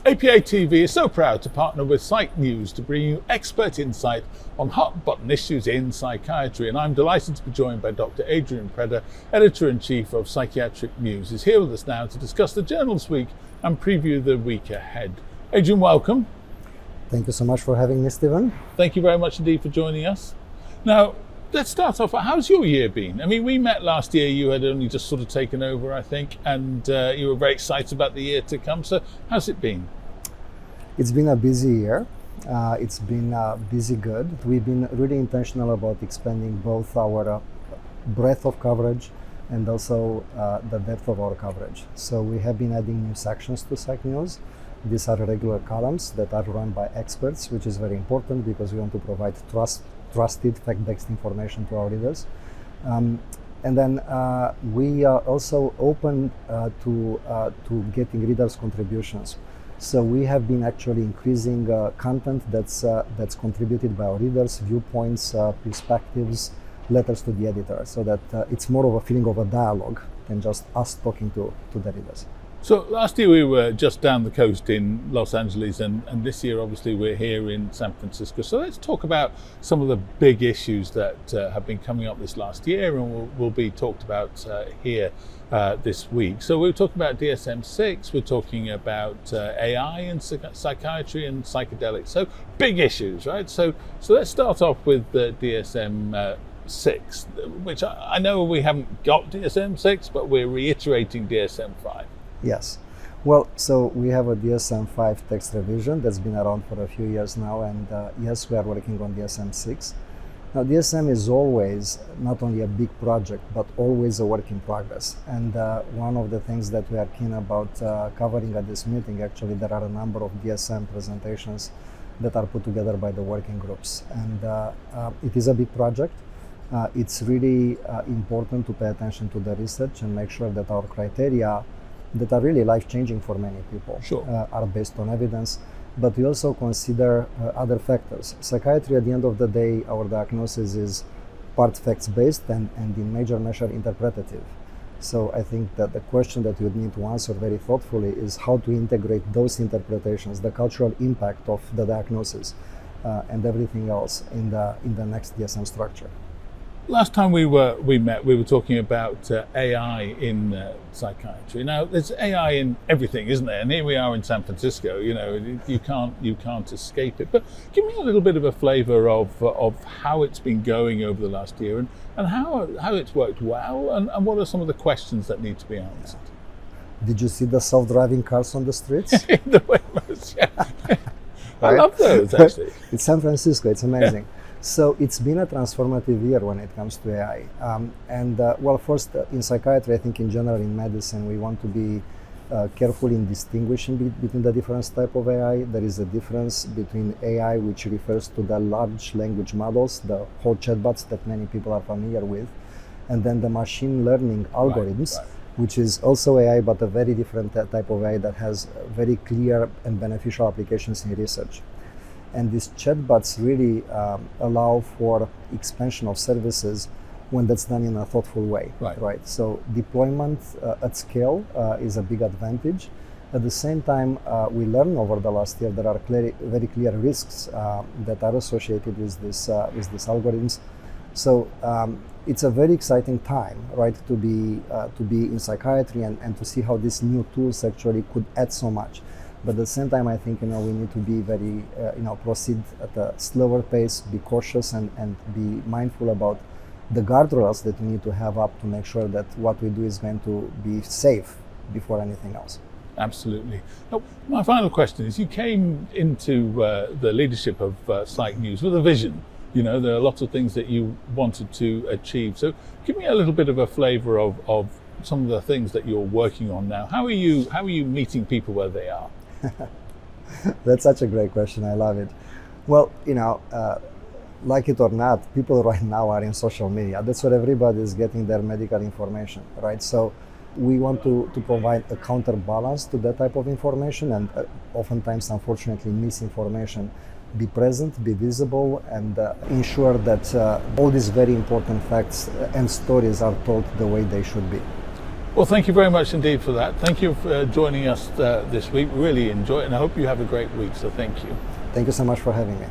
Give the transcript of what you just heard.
APA TV is so proud to partner with Psych News to bring you expert insight on hot-button issues in psychiatry. And I'm delighted to be joined by Dr. Adrian Preda, Editor-in-Chief of Psychiatric News. He's here with us now to discuss the journal's week and preview the week ahead. Adrian, welcome. Thank you so much for having me, Stephen. Thank you very much indeed for joining us. Now, let's start off. How's your year been? I mean, we met last year. You had only just sort of taken over, I think, and you were very excited about the year to come. So how's it been? It's been a busy year. It's been busy good. We've been really intentional about expanding both our breadth of coverage and also the depth of our coverage. So we have been adding new sections to Psych News. These are regular columns that are run by experts, which is very important because we want to provide trusted, fact-based information to our readers. And then we are also open to getting readers' contributions. So we have been actually increasing content that's contributed by our readers, viewpoints, perspectives, letters to the editor, so that it's more of a feeling of a dialogue than just us talking to the readers. So last year we were just down the coast in Los Angeles, and this year obviously we're here in San Francisco. So let's talk about some of the big issues that have been coming up this last year and will be talked about here this week. So we're talking about DSM-6, we're talking about AI and psychiatry and psychedelics. So big issues, right? So let's start off with the DSM-6, which I know we haven't got DSM-6, but we're reiterating DSM-5. Yes. Well, so we have a DSM-5 text revision that's been around for a few years now, and yes, we are working on DSM-6. Now, DSM is always not only a big project, but always a work in progress. And one of the things that we are keen about covering at this meeting, actually, there are a number of DSM presentations that are put together by the working groups. And it is a big project. It's really important to pay attention to the research and make sure that our criteria that are really life-changing for many people are based on evidence, but we also consider other factors. Psychiatry, at the end of the day, our diagnosis is part facts-based and in major measure interpretative. So I think that the question that you would need to answer very thoughtfully is how to integrate those interpretations, the cultural impact of the diagnosis, and everything else in the next DSM structure. Last time we met, we were talking about AI in psychiatry. Now, there's AI in everything, isn't there? And here we are in San Francisco. You know, you can't escape it. But give me a little bit of a flavour of how it's been going over the last year, and how it's worked well, and what are some of the questions that need to be answered. Did you see the self-driving cars on the streets? The Waymos, yeah. Right? I love those, actually. It's San Francisco. It's amazing. Yeah. So it's been a transformative year when it comes to AI. Well, first, in psychiatry, I think in general in medicine, we want to be careful in distinguishing between the different types of AI. There is a difference between AI, which refers to the large language models, the whole chatbots that many people are familiar with, and then the machine learning algorithms, which is also AI, but a very different type of AI that has very clear and beneficial applications in research. And these chatbots really allow for expansion of services when that's done in a thoughtful way. Right? So deployment at scale is a big advantage. At the same time, we learned over the last year there are very clear risks that are associated with these algorithms. So it's a very exciting time, right, to be in psychiatry and to see how these new tools actually could add so much. But at the same time, I think we need to be very proceed at a slower pace, be cautious, and be mindful about the guardrails that we need to have up to make sure that what we do is going to be safe before anything else. Absolutely. Now, my final question is: you came into the leadership of Psych News with a vision. You know, there are lots of things that you wanted to achieve. So, give me a little bit of a flavour of some of the things that you're working on now. How are you meeting people where they are? That's such a great question. I love it. Well, like it or not, people right now are in social media. That's where everybody is getting their medical information, right? So we want to provide a counterbalance to that type of information, and oftentimes, unfortunately, misinformation. Be present, be visible, and ensure that all these very important facts and stories are told the way they should be. Well, thank you very much indeed for that. Thank you for joining us this week. Really enjoy it, and I hope you have a great week. So thank you. Thank you so much for having me.